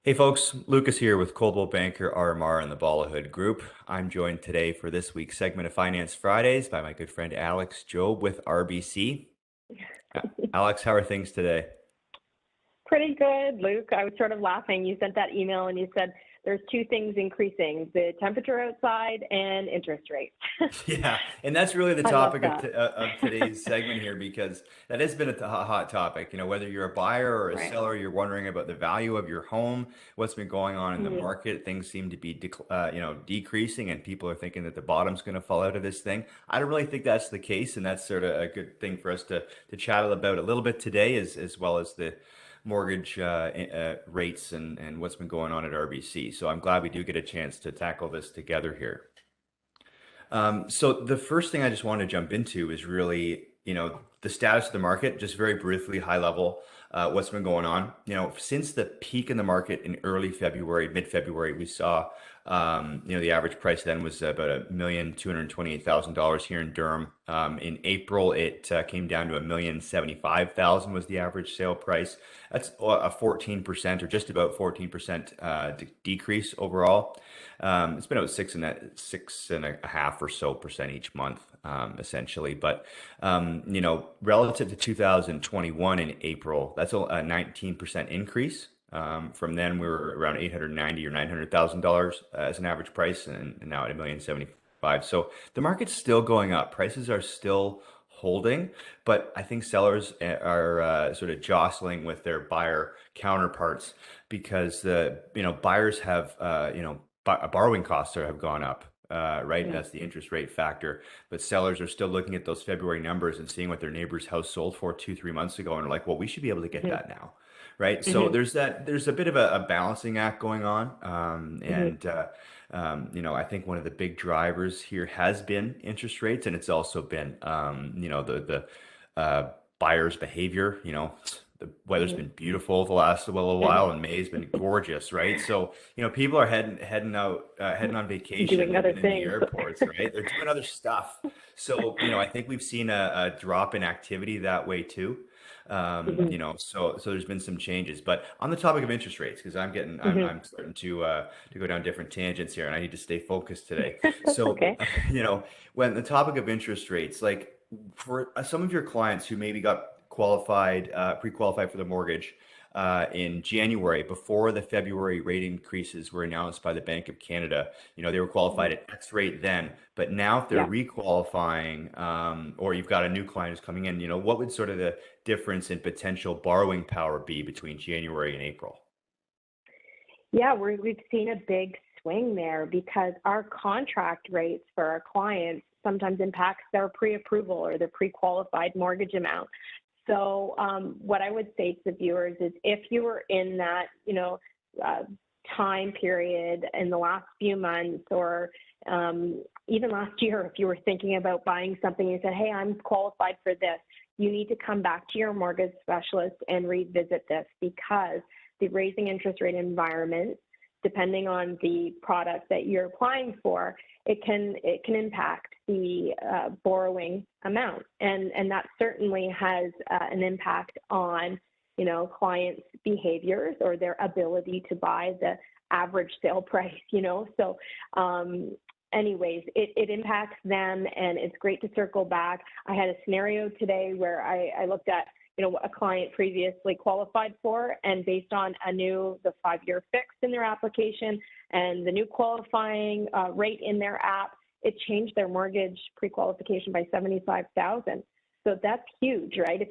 Hey folks, Lucas here with Coldwell Banker RMR and the Balla Hood Group. I'm joined today for this week's segment of Finance Fridays by my good friend Alex Job with RBC. Alex, how are things today? Pretty good, Luke. I was sort of laughing. You sent that email and you said there's two things increasing, the temperature outside and interest rates. Yeah, and that's really the I love topic of, that. of today's segment here because that has been a hot topic. Whether you're a buyer or a Right. seller, you're wondering about the value of your home, what's been going on in the Mm. market. Things seem to be, decreasing, and people are thinking that the bottom's going to fall out of this thing. I don't really think that's the case, and that's sort of a good thing for us to chat about a little bit today, as well as the mortgage rates and what's been going on at RBC. So I'm glad we do get a chance to tackle this together here. So the first thing I just want to jump into is really, the status of the market, just very briefly, high level, what's been going on. Since the peak in the market in early February, mid-February, we saw, the average price then was about $1,228,000 here in Durham. In April, it came down to $1,075,000 was the average sale price. That's a 14% or just about 14% decrease overall. It's been about six and a half or so percent each month, essentially. But relative to 2021 in April, that's a 19% increase. From then, we were around 890 or $900,000 as an average price, and now at 1,075. So the market's still going up. Prices are still holding, but I think sellers are sort of jostling with their buyer counterparts because the buyers have borrowing costs have gone up, right? And Yeah. that's the interest rate factor. But sellers are still looking at those February numbers and seeing what their neighbor's house sold for 2, 3 months ago, and are like, well, we should be able to get Hmm. that now, right? So Hmm. there's a bit of a balancing act going on, Hmm. I think one of the big drivers here has been interest rates, and it's also been, the buyer's behavior. The weather's Hmm. been beautiful the last little Hmm. while, and May's been gorgeous, right? So, people are heading out, heading on vacation, Doing other living in the things. airports, right? They're doing other stuff. So, I think we've seen a drop in activity that way too. Hmm. So there's been some changes. But on the topic of interest rates, because Hmm. I'm starting to go down different tangents here, and I need to stay focused today. So, Okay. when the topic of interest rates, like for some of your clients who maybe got pre-qualified for the mortgage in January before the February rate increases were announced by the Bank of Canada. They were Hmm. qualified at X rate then, but now if they're Yeah. requalifying, or you've got a new client who's coming in, what would sort of the difference in potential borrowing power be between January and April? Yeah, we've seen a big swing there because our contract rates for our clients sometimes impacts their pre-approval or their pre-qualified mortgage amount. So, what I would say to the viewers is, if you were in that, uh, time period in the last few months, or even last year, if you were thinking about buying something and said, "Hey, I'm qualified for this," you need to come back to your mortgage specialist and revisit this, because the raising interest rate environment, depending on the product that you're applying for, it can impact the borrowing amount, and that certainly has an impact on clients' behaviors or their ability to buy the average sale price. So anyways, it impacts them, and it's great to circle back. I had a scenario today where I looked at a client previously qualified for, and based on the 5-year fix in their application and the new qualifying rate in their app, it changed their mortgage pre-qualification by 75,000. So that's huge, right? If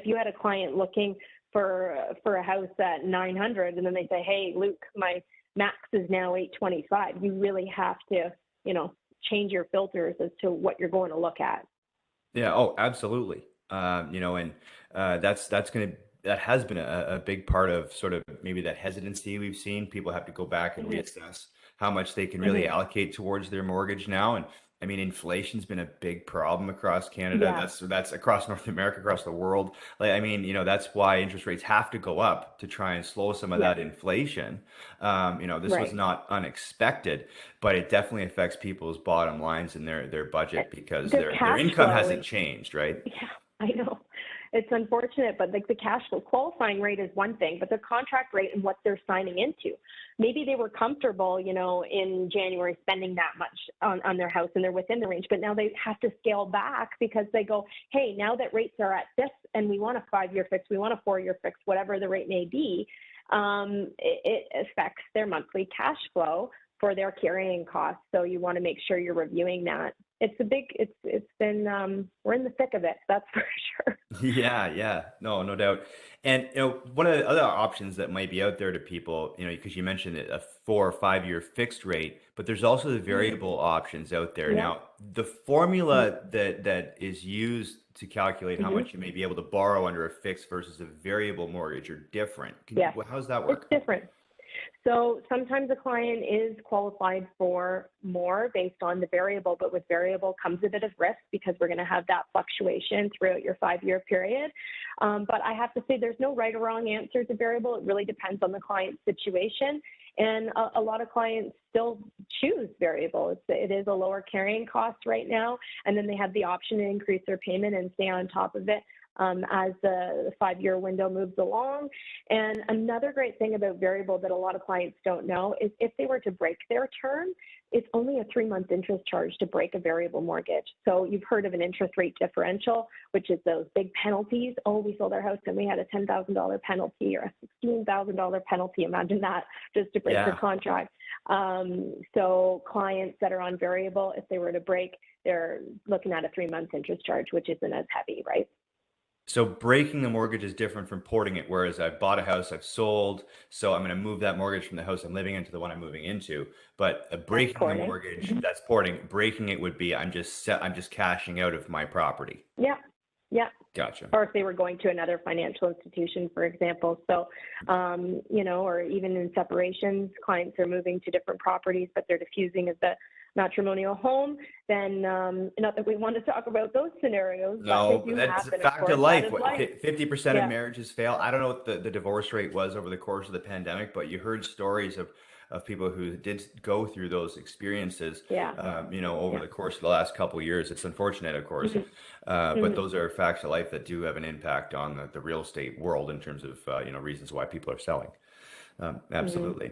you had a client looking for a house at 900, and then they say, "Hey, Luke, my max is now 825," you really have to, change your filters as to what you're going to look at. Yeah. Oh, absolutely. And that has been a big part of sort of maybe that hesitancy we've seen. People have to go back and Hmm. reassess how much they can really Hmm. allocate towards their mortgage now. And I mean, inflation's been a big problem across Canada. Yeah. That's across North America, across the world. Like, I mean, that's why interest rates have to go up to try and slow some of Yeah. that inflation. This was Right. not unexpected, but it definitely affects people's bottom lines and their budget because Their their cash income flow hasn't is, changed, right? yeah, I know. it's unfortunate, but like the cash flow qualifying rate is one thing, but the contract rate and what they're signing into. Maybe they were comfortable, in January spending that much on their house and they're within the range, but now they have to scale back because they go, hey, now that rates are at this and we want a 5-year fix, we want a 4-year fix, whatever the rate may be, it affects their monthly cash flow for their carrying costs. So you want to make sure you're reviewing that. It's been, we're in the thick of it. That's for sure. Yeah, yeah. No, no doubt. And one of the other options that might be out there to people, because you mentioned it, a 4 or 5 year fixed rate, but there's also the Mm-hmm. variable options out there. Yeah. Now, the formula that is used to calculate how Mm-hmm. much you may be able to borrow under a fixed versus a variable mortgage are different. Yes. How does that It's work? different. So sometimes a client is qualified for more based on the variable, but with variable comes a bit of risk because we're going to have that fluctuation throughout your 5-year period. But I have to say there's no right or wrong answer to variable. It really depends on the client's situation. And a lot of clients still choose variable. It is a lower carrying cost right now. And then they have the option to increase their payment and stay on top of it as the 5-year window moves along. And another great thing about variable that a lot of clients don't know is if they were to break their term, it's only a 3-month interest charge to break a variable mortgage. So you've heard of an interest rate differential, which is those big penalties. Oh, we sold our house and we had a $10,000 penalty or a $16,000 penalty. Imagine that, just to break your Yeah. contract. So clients that are on variable, if they were to break, they're looking at a 3-month interest charge, which isn't as heavy, right? So breaking the mortgage is different from porting it, whereas I've bought a house, I've sold, so I'm going to move that mortgage from the house I'm living into the one I'm moving into. But That's breaking the porting. mortgage, Mm-hmm. that's porting. Breaking it would be I'm just cashing out of my property. Yeah, yeah. Gotcha. Or if they were going to another financial institution, for example. So, or even in separations, clients are moving to different properties, but they're diffusing of the matrimonial home, then not that we want to talk about those scenarios, but they No, do that's a happen, of fact of course. That life. is What, life. 50% of Yeah, marriages fail. I don't know what the divorce rate was over the course of the pandemic, but you heard stories of people who did go through those experiences, yeah, over yeah. the course of the last couple of years. It's unfortunate, of course, Mhm, but mhm, those are facts of life that do have an impact on the real estate world in terms of, reasons why people are selling. mhm. Absolutely.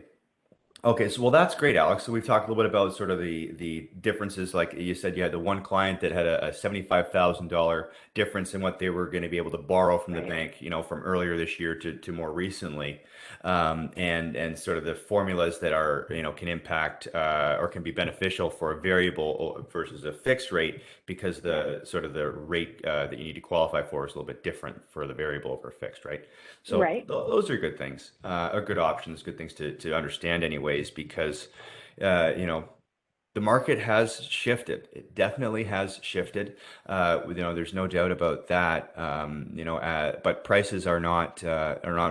Okay, so well, that's great, Alex. So we've talked a little bit about sort of the differences. Like you said, you had the one client that had a $75,000 difference in what they were going to be able to borrow from the Right, bank, from earlier this year to more recently, and sort of the formulas that are can impact or can be beneficial for a variable versus a fixed rate because yeah, the sort of the rate that you need to qualify for is a little bit different for the variable over fixed, right? So right. those are good things, are good options, good things to understand, anyways, because you know the market has shifted. It definitely has shifted. There's no doubt about that. But prices are not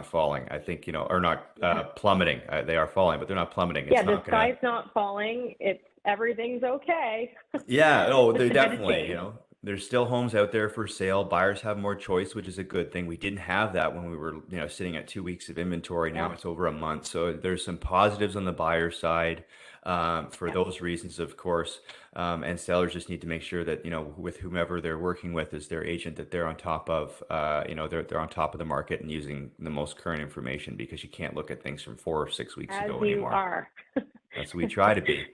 falling. I think are not Yeah, plummeting. They are falling, but they're not plummeting. yeah. It's The not gonna. sky's not falling. It's everything's okay. Yeah, oh, Just they a bit of definitely, change. there's still homes out there for sale. Buyers have more choice, which is a good thing. We didn't have that when we were, sitting at 2 weeks of inventory. Now Yeah, it's over a month. So there's some positives on the buyer side, for yeah. those reasons, of course. And sellers just need to make sure that, with whomever they're working with as their agent, that they're on top of, they're on top of the market and using the most current information because you can't look at things from 4 or 6 weeks As ago you anymore. are. That's what we try to be.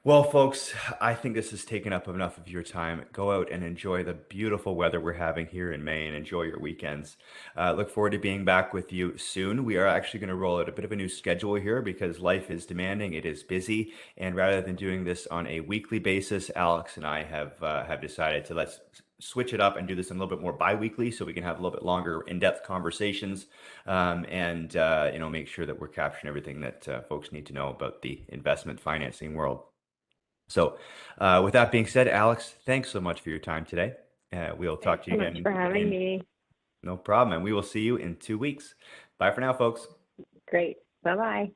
Well, folks, I think this has taken up enough of your time. Go out and enjoy the beautiful weather we're having here in Maine. Enjoy your weekends. Look forward to being back with you soon. We are actually going to roll out a bit of a new schedule here because life is demanding, it is busy, and rather than doing this on a weekly basis, Alex and I have decided to let's switch it up and do this a little bit more bi-weekly so we can have a little bit longer in-depth conversations, and make sure that we're capturing everything that folks need to know about the investment financing world. So, with that being said, Alex, thanks so much for your time today. We'll talk Thanks to you so much again for having in me. no problem, and we will see you in 2 weeks. Bye for now, folks. Great. Bye bye.